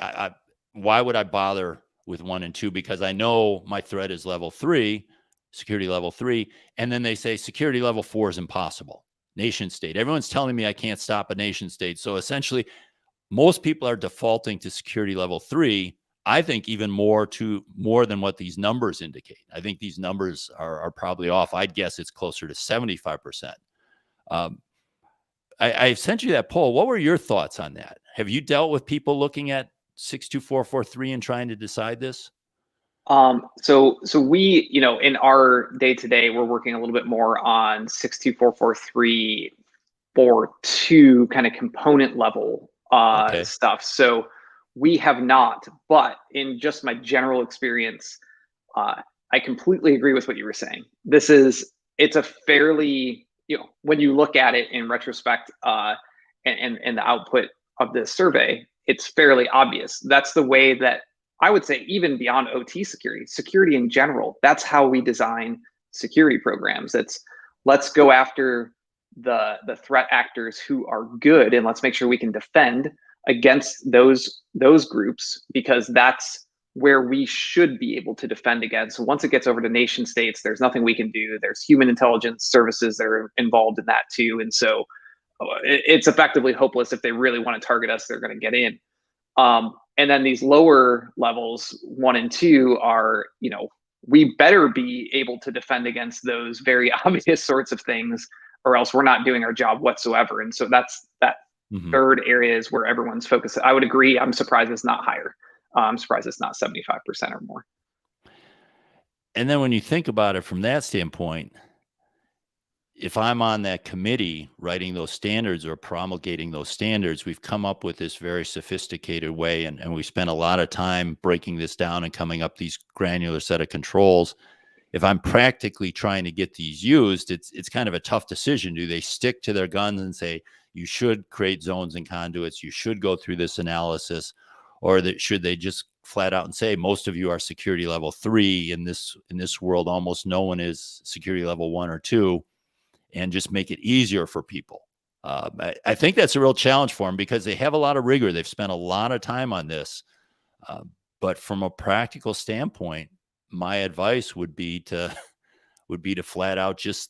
why would I bother with 1 and 2? Because I know my threat is level 3, security level 3. And then they say security level 4 is impossible. Nation state. Everyone's telling me I can't stop a nation state. So essentially, most people are defaulting to security level 3. I think even more than what these numbers indicate. I think these numbers are probably off. I'd guess it's closer to 75%. I sent you that poll. What were your thoughts on that? Have you dealt with people looking at 62443 and trying to decide this? So we, in our day to day, we're working a little bit more on 62443 for 2 kind of component level Okay. stuff. So we have not, but in just my general experience, I completely agree with what you were saying. It's a fairly, when you look at it in retrospect, and the output of this survey, it's fairly obvious. That's the way that I would say, even beyond OT security in general, that's how we design security programs. Let's go after the threat actors who are good, and let's make sure we can defend against those groups, because that's where we should be able to defend against. Once it gets over to nation states, there's nothing we can do. There's human intelligence services that are involved in that too, and so it's effectively hopeless. If they really want to target us, they're going to get in. And then these lower levels, 1 and 2, are, we better be able to defend against those very obvious sorts of things, or else we're not doing our job whatsoever. And so that third area is where everyone's focused. I would agree. I'm surprised it's not higher. I'm surprised it's not 75% or more. And then when you think about it from that standpoint, if I'm on that committee writing those standards or promulgating those standards, we've come up with this very sophisticated way, and we spent a lot of time breaking this down and coming up these granular set of controls. If I'm practically trying to get these used, it's kind of a tough decision. Do they stick to their guns and say, you should create zones and conduits, you should go through this analysis, or should they just flat out and say, most of you are security level 3 in this world, almost no one is security level 1 or 2, and just make it easier for people? I think that's a real challenge for them, because they have a lot of rigor. They've spent a lot of time on this. But from a practical standpoint, my advice would be to flat out just,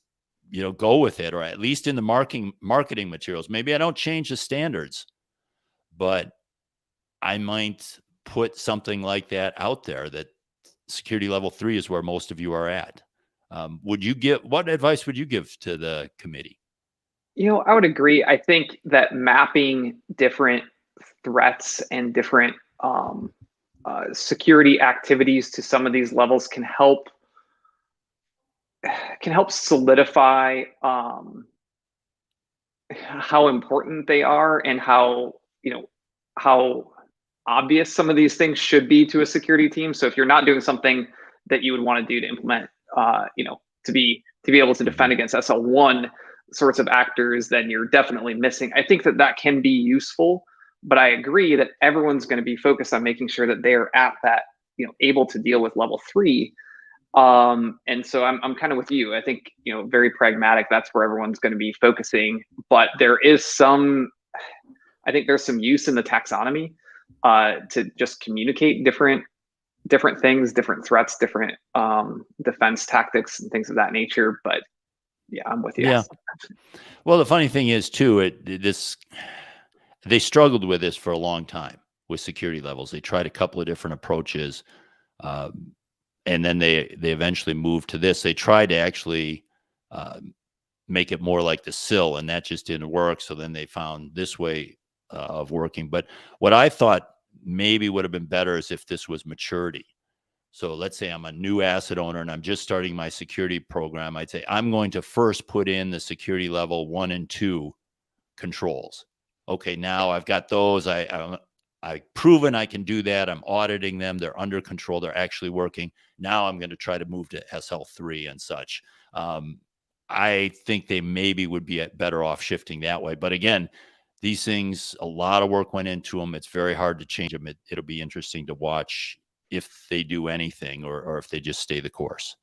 go with it, or at least in the marketing materials. Maybe I don't change the standards, but I might put something like that out there, that security level 3 is where most of you are at. What advice would you give to the committee? I would agree. I think that mapping different threats and different security activities to some of these levels can help solidify how important they are, and how obvious some of these things should be to a security team. So if you're not doing something that you would want to do to implement, to be able to defend against SL1 sorts of actors, then you're definitely missing. I think that can be useful, but I agree that everyone's going to be focused on making sure that they're at that, able to deal with level 3. And so I'm kind of with you. I think, very pragmatic. That's where everyone's going to be focusing. But I think there's some use in the taxonomy to just communicate different things, different threats, different defense tactics and things of that nature. But yeah, I'm with you. Yeah. Well, the funny thing is too, they struggled with this for a long time with security levels. They tried a couple of different approaches. And then they eventually moved to this. They tried to actually make it more like the SIL, and that just didn't work. So then they found this way of working. But what I thought maybe would have been better is if this was maturity. So let's say I'm a new asset owner and I'm just starting my security program. I'd say I'm going to first put in the security level 1 and 2 controls. Okay, now I've got those. I've proven I can do that. I'm auditing them. They're under control. They're actually working. Now I'm going to try to move to SL3 and such. I think they maybe would be better off shifting that way. But again, these things, a lot of work went into them. It's very hard to change them. It'll be interesting to watch if they do anything or if they just stay the course.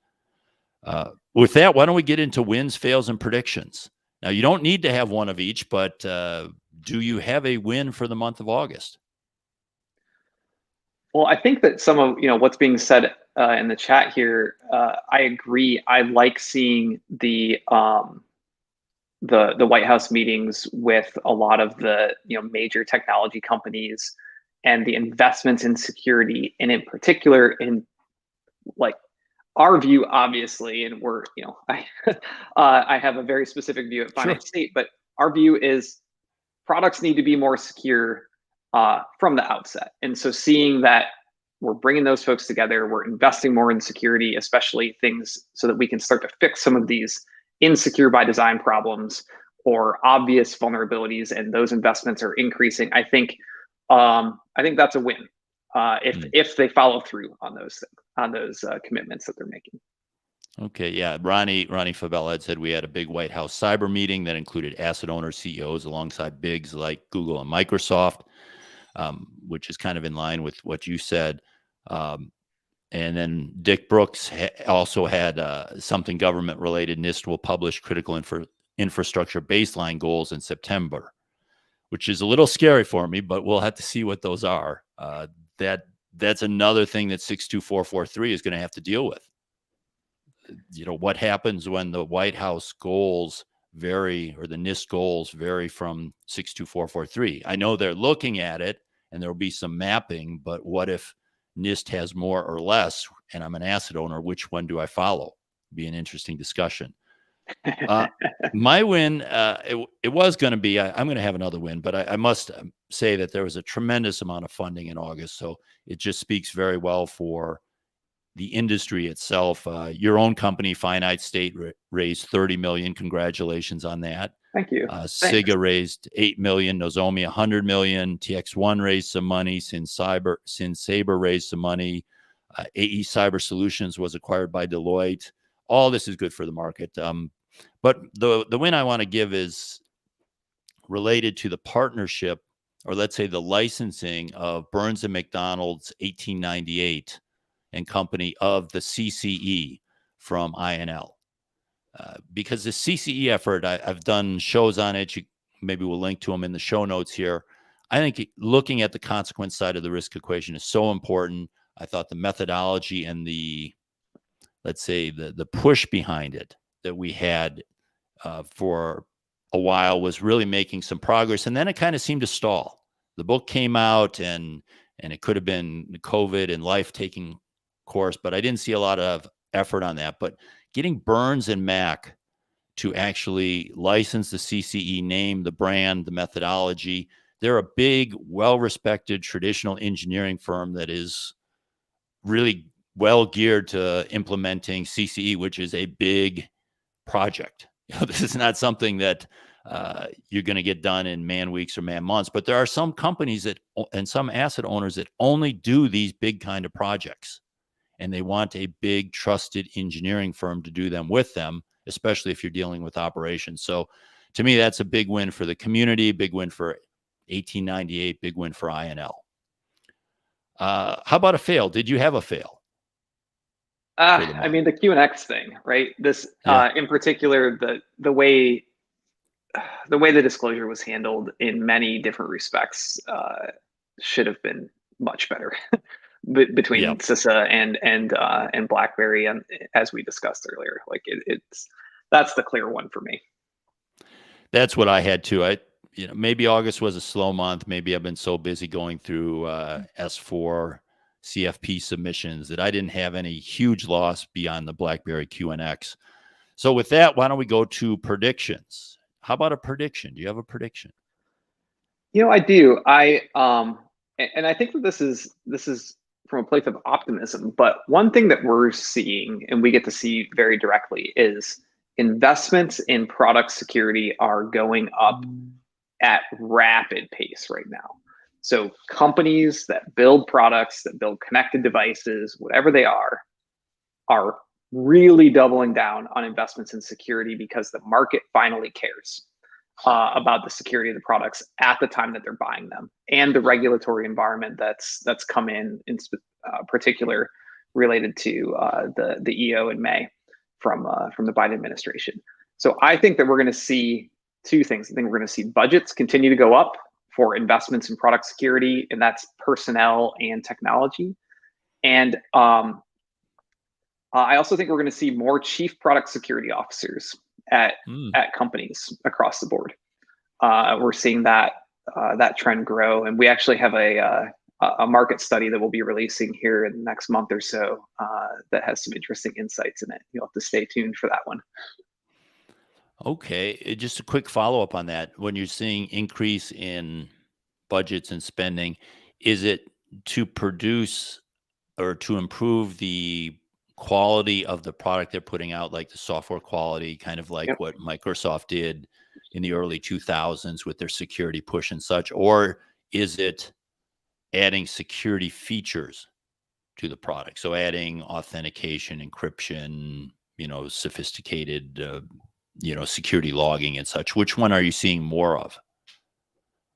With that, why don't we get into wins, fails, and predictions? Now, you don't need to have one of each, but do you have a win for the month of August? Well, I think that some of what's being said in the chat here, I agree. I like seeing the Wyckhouse meetings with a lot of the major technology companies and the investments in security, and in particular in like our view, obviously, and we're I have a very specific view at Finance State, but our view is products need to be more secure from the outset. And so seeing that we're bringing those folks together, we're investing more in security, especially things so that we can start to fix some of these insecure by design problems or obvious vulnerabilities, and those investments are increasing. I think that's a win if they follow through on those commitments that they're making. Okay, yeah. Ronnie Fabella had said we had a big Wyckhouse cyber meeting that included asset owners, CEOs, alongside bigs like Google and Microsoft, which is kind of in line with what you said. And then Dick Brooks also had something government related. NIST will publish critical infrastructure baseline goals in September, which is a little scary for me, but we'll have to see what those are. That's another thing that 62443 is going to have to deal with. What happens when the White House goals vary or the NIST goals vary from 62443? I know they're looking at it and there'll be some mapping, but what if NIST has more or less and I'm an asset owner? Which one do I follow? Be an interesting discussion. My win, it was going to be, I'm going to have another win, but I must say that there was a tremendous amount of funding in August. So it just speaks very well for the industry itself. Your own company, Finite State, raised $30 million. Congratulations on that. Thank you. SIGA raised $8 million. Nozomi $100 million. TX1 raised some money. Saber raised some money. AE Cyber Solutions was acquired by Deloitte. All this is good for the market. But the win I want to give is related to the partnership, or let's say the licensing of Burns and McDonnell's 1898 and Company of the CCE from INL. Because the CCE effort, I've done shows on it. Maybe we'll link to them in the show notes here. I think looking at the consequence side of the risk equation is so important. I thought the methodology and let's say the push behind it that we had for a while was really making some progress. And then it kind of seemed to stall. The book came out and it could have been COVID and life taking course, but I didn't see a lot of effort on that. But getting Burns and Mac to actually license the CCE name, the brand, the methodology, they're a big, well-respected traditional engineering firm that is really well geared to implementing CCE, which is a big project. This is not something that you're going to get done in man weeks or man months. But there are some companies and some asset owners that only do these big kind of projects, and they want a big trusted engineering firm to do them with them, especially if you're dealing with operations. So to me, that's a big win for the community, big win for 1898, big win for INL. How about a fail? Did you have a fail? I mean, the QNX thing, right? This, in particular, the way the disclosure was handled in many different respects should have been much better between CISA and Blackberry, and as we discussed earlier, like that's the clear one for me. That's what I had too. Maybe August was a slow month. Maybe I've been so busy going through S4 CFP submissions that I didn't have any huge loss beyond the Blackberry QNX. So with that, why don't we go to predictions? How about a prediction? Do you have a prediction? I do. And I think that this is from a place of optimism. But one thing that we're seeing, and we get to see very directly, is investments in product security are going up at rapid pace right now. So companies that build products, that build connected devices, whatever they are really doubling down on investments in security because the market finally cares about the security of the products at the time that they're buying them, and the regulatory environment that's come in particular related to the EO in May from the Biden administration. So I think that we're going to see two things. I think we're going to see budgets continue to go up for investments in product security, and that's personnel and technology. And I also think we're going to see more chief product security officers at companies across the board. We're seeing that trend grow, and we actually have a market study that we'll be releasing here in the next month or so that has some interesting insights in it. You'll have to stay tuned for that one. Okay, just a quick follow-up on that. When you're seeing increase in budgets and spending, is it to produce or to improve the quality of the product they're putting out, like the software quality, kind of like what Microsoft did in the early 2000s with their security push and such? Or is it adding security features to the product? So adding authentication, encryption, sophisticated, security logging and such. Which one are you seeing more of?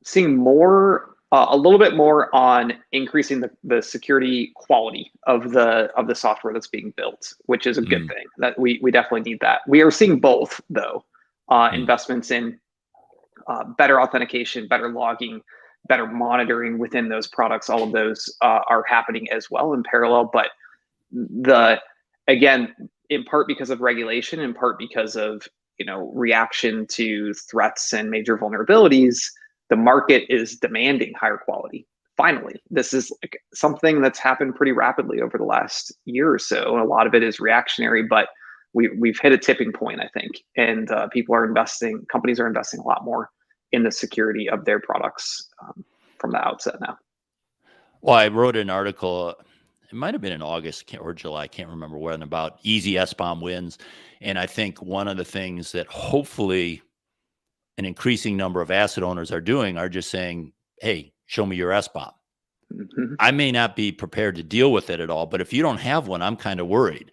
Seeing more, a little bit more on increasing the security quality of the software that's being built, which is a good thing. That we definitely need that. We are seeing both, though, investments in better authentication, better logging, better monitoring within those products. All of those are happening as well in parallel. But again, in part because of regulation, in part because of reaction to threats and major vulnerabilities, the market is demanding higher quality. Finally, this is something that's happened pretty rapidly over the last year or so. A lot of it is reactionary, but we've hit a tipping point, I think, and companies are investing a lot more in the security of their products from the outset now. Well, I wrote an article, it might have been in August or July, I can't remember when, about easy SBOM wins. And I think one of the things that hopefully an increasing number of asset owners are doing are just saying, hey, show me your SBOM. I may not be prepared to deal with it at all, but if you don't have one, I'm kind of worried.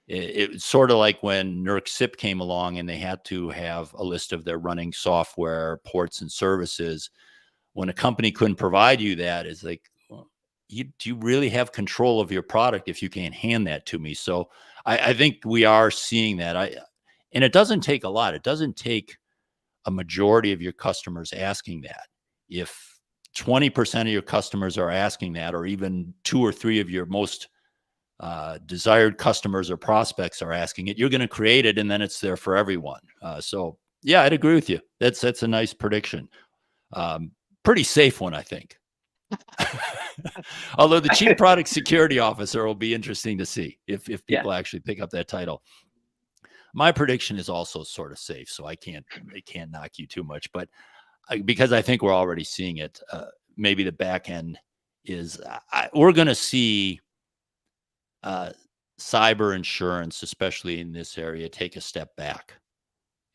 It's sort of like when NERC SIP came along and they had to have a list of their running software, ports, and services. When a company couldn't provide you that, it's like, do you really have control of your product if you can't hand that to me? So I think we are seeing that. And it doesn't take a lot. It doesn't take a majority of your customers asking that. If 20% of your customers are asking that, or even 2 or 3 of your most desired customers or prospects are asking it, you're going to create it, and then it's there for everyone. So yeah, I'd agree with you. That's a nice prediction. Pretty safe one, I think. Although the chief product security officer will be interesting to see if people actually pick up that title. My prediction is also sort of safe, so it can't knock you too much. But because I think we're already seeing it, maybe the back end is we're going to see cyber insurance, especially in this area, take a step back.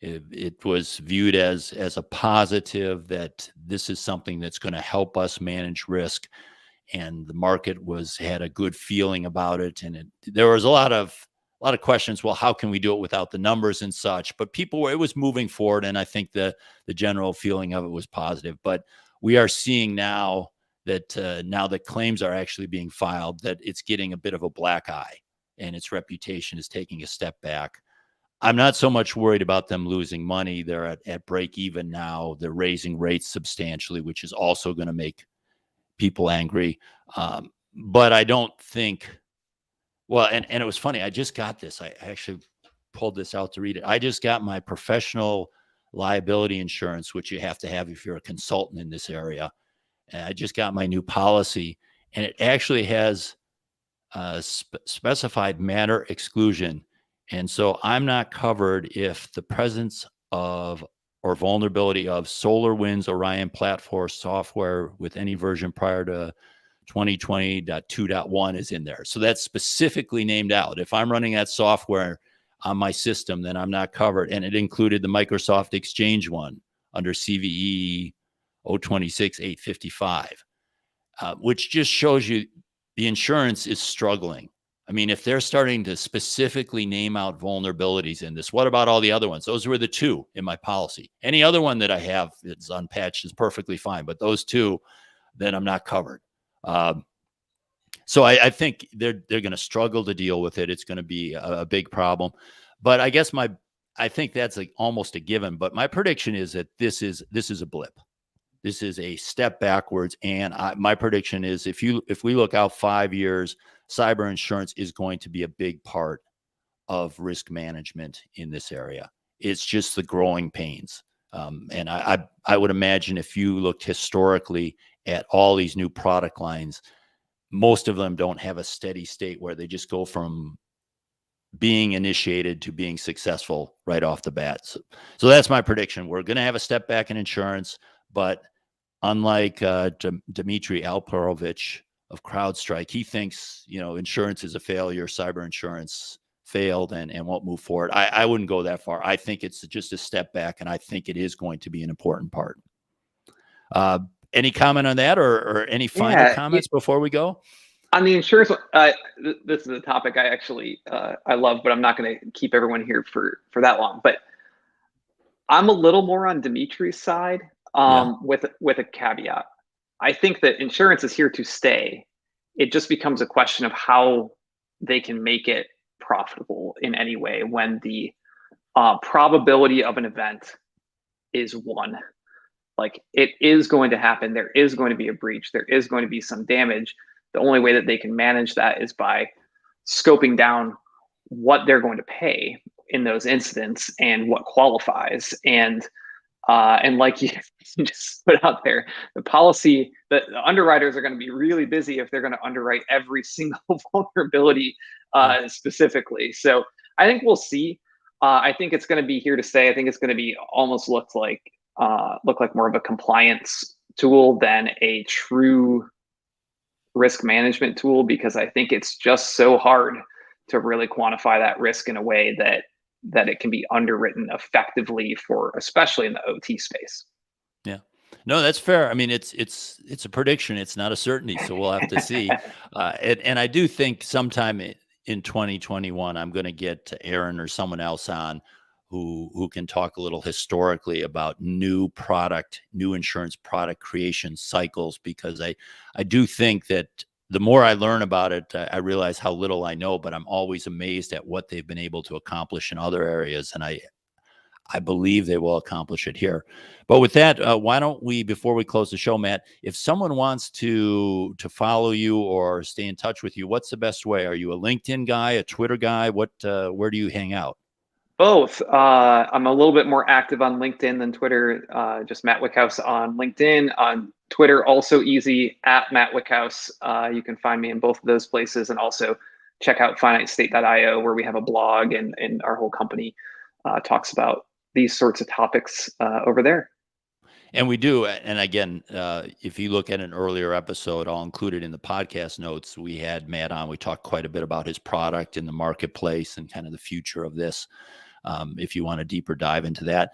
It was viewed as a positive, that this is something that's going to help us manage risk, and the market had a good feeling about it. And there was a lot of questions. Well, how can we do it without the numbers and such? But it was moving forward, and I think the general feeling of it was positive. But we are seeing now that now that claims are actually being filed, that it's getting a bit of a black eye, and its reputation is taking a step back. I'm not so much worried about them losing money. They're at break even now. They're raising rates substantially, which is also going to make people angry. But I don't think, well, and it was funny. I just got this. I actually pulled this out to read it. I just got my professional liability insurance, which you have to have if you're a consultant in this area. And I just got my new policy, and it actually has specified matter exclusion. And so I'm not covered if the presence of or vulnerability of SolarWinds Orion platform software with any version prior to 2020.2.1 is in there. So that's specifically named out. If I'm running that software on my system, then I'm not covered. And it included the Microsoft Exchange one under CVE 026-855, which just shows you the insurance is struggling. I mean, if they're starting to specifically name out vulnerabilities in this, what about all the other ones? Those were the two in my policy. Any other one that I have that's unpatched is perfectly fine, but those two, then I'm not covered. So I think they're going to struggle to deal with it. It's going to be a big problem. But I guess I think that's almost a given. But my prediction is that this is a blip. This is a step backwards. And my prediction is if we look out 5 years, cyber insurance is going to be a big part of risk management in this area. It's just the growing pains. And I would imagine if you looked historically at all these new product lines, most of them don't have a steady state where they just go from being initiated to being successful right off the bat. So that's my prediction. We're going to have a step back in insurance, but unlike Dmitry Alperovich of CrowdStrike, he thinks, insurance is a failure, cyber insurance failed and won't move forward. I wouldn't go that far. I think it's just a step back, and I think it is going to be an important part. Any comment on that, or any final comments before we go? On the insurance, this is a topic I actually I love, but I'm not going to keep everyone here for that long. But I'm a little more on Dimitri's side with a caveat. I think that insurance is here to stay. It just becomes a question of how they can make it profitable in any way when the probability of an event is 1. Like, it is going to happen. There is going to be a breach. There is going to be some damage. The only way that they can manage that is by scoping down what they're going to pay in those incidents and what qualifies. And like you just put out there, the underwriters are going to be really busy if they're going to underwrite every single vulnerability specifically. So I think we'll see. I think it's going to be here to stay. I think it's going to be almost look like more of a compliance tool than a true risk management tool, because I think it's just so hard to really quantify that risk in a way that it can be underwritten effectively for, especially in the OT space. Yeah, no, that's fair. I mean, it's a prediction. It's not a certainty. So we'll have to see. And I do think sometime in 2021, I'm going to get Aaron or someone else on who can talk a little historically about new insurance product creation cycles, because I do think that the more I learn about it, I realize how little I know, but I'm always amazed at what they've been able to accomplish in other areas. And I believe they will accomplish it here. But with that, why don't we, before we close the show, Matt, if someone wants to follow you or stay in touch with you, what's the best way? Are you a LinkedIn guy, a Twitter guy? Where do you hang out? Both. I'm a little bit more active on LinkedIn than Twitter. Just Matt Wyckhouse on LinkedIn. On Twitter, also easy, at Matt Wyckhouse. You can find me in both of those places, and also check out finitestate.io, where we have a blog, and our whole company talks about these sorts of topics over there. And we do. And again, if you look at an earlier episode, I'll include it in the podcast notes. We had Matt on. We talked quite a bit about his product in the marketplace and kind of the future of this. if you want a deeper dive into that.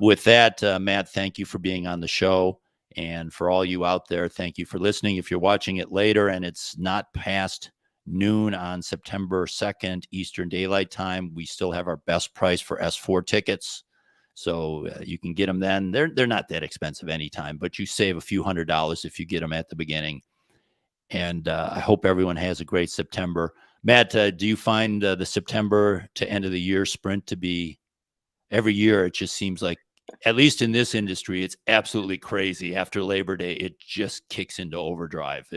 With that, Matt, thank you for being on the show. And for all you out there, thank you for listening. If you're watching it later and it's not past noon on September 2nd, Eastern Daylight Time, we still have our best price for S4 tickets. So you can get them then. They're not that expensive anytime, but you save a few $100s if you get them at the beginning. And I hope everyone has a great September. Matt, do you find the September to end of the year sprint to be every year? It just seems like, at least in this industry, it's absolutely crazy. After Labor Day, it just kicks into overdrive.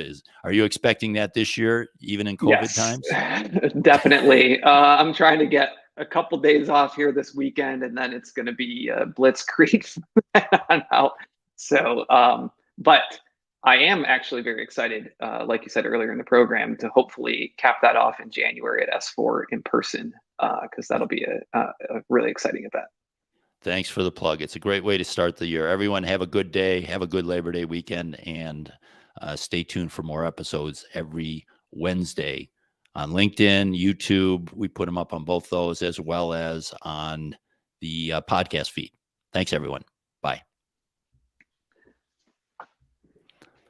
Are you expecting that this year, even in COVID times? Definitely. I'm trying to get a couple days off here this weekend, and then it's going to be blitzkrieg on out. So, but I am actually very excited, like you said earlier in the program, to hopefully cap that off in January at S4 in person, because that'll be a really exciting event. Thanks for the plug. It's a great way to start the year. Everyone have a good day. Have a good Labor Day weekend, and stay tuned for more episodes every Wednesday on LinkedIn, YouTube. We put them up on both those, as well as on the podcast feed. Thanks, everyone.